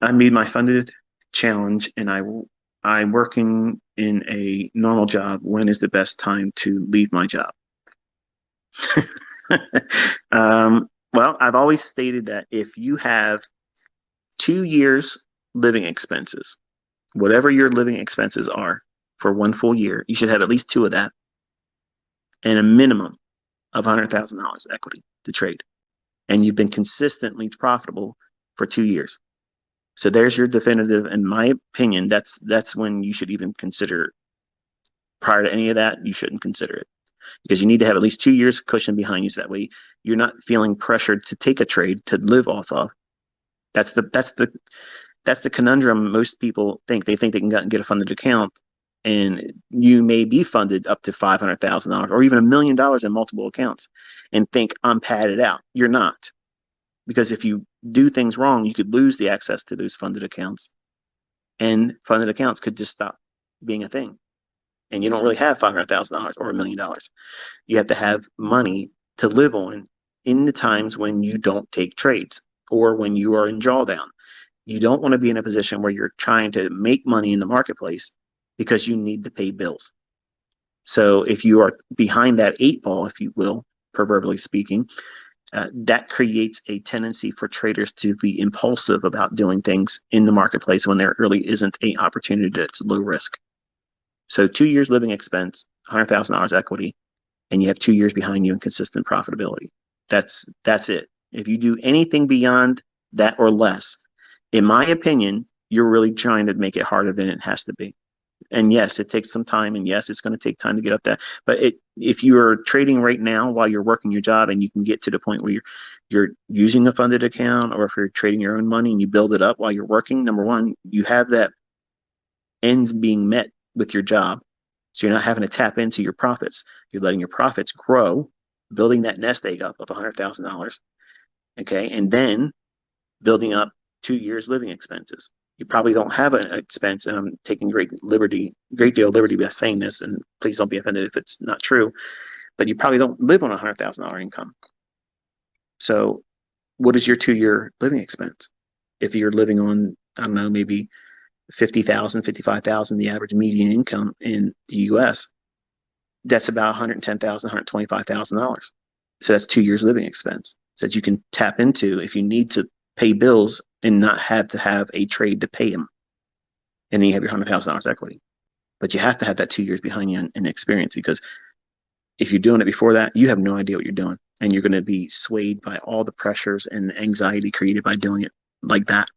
I made my funded challenge, and I'm working in a normal job. When is the best time to leave my job? Well, I've always stated that if you have 2 years living expenses, whatever your living expenses are for one full year, you should have at least two of that and a minimum of $100,000 equity to trade. And you've been consistently profitable for 2 years. So there's your definitive, in my opinion, that's when you should even consider. Prior to any of that, you shouldn't consider it, because you need to have at least 2 years cushion behind you. So that way you're not feeling pressured to take a trade to live off of. That's the conundrum. Most people think they can get a funded account, and you may be funded up to $500,000 or even $1 million in multiple accounts, and think I'm padded out. You're not, because if you do things wrong, you could lose the access to those funded accounts, and funded accounts could just stop being a thing. And you don't really have $500,000 or $1 million. You have to have money to live on in the times when you don't take trades or when you are in drawdown. You don't want to be in a position where you're trying to make money in the marketplace because you need to pay bills. So if you are behind that eight ball, if you will, proverbially speaking, that creates a tendency for traders to be impulsive about doing things in the marketplace when there really isn't a opportunity that's low risk. So 2 years living expense, $100,000 equity, and you have 2 years behind you in consistent profitability. That's it. If you do anything beyond that or less, in my opinion, you're really trying to make it harder than it has to be. And yes, it takes some time, and yes, it's going to take time to get up that. But if you are trading right now while you're working your job, and you can get to the point where you're using a funded account, or if you're trading your own money and you build it up while you're working, number one, you have that ends being met with your job. So you're not having to tap into your profits. You're letting your profits grow, building that nest egg up of $100,000. Okay. And then building up 2 years living expenses. You probably don't have an expense, and I'm taking great deal of liberty by saying this, and please don't be offended if it's not true, but you probably don't live on $100,000 income. So what is your 2 year living expense? If you're living on, I don't know, maybe 50,000, 55,000, the average median income in the US, that's about $110,000, $125,000. So that's 2 years living expense, so that you can tap into if you need to pay bills and not have to have a trade to pay them. And then you have your $100,000 equity. But you have to have that 2 years behind you in experience, because if you're doing it before that, you have no idea what you're doing. And you're going to be swayed by all the pressures and the anxiety created by doing it like that.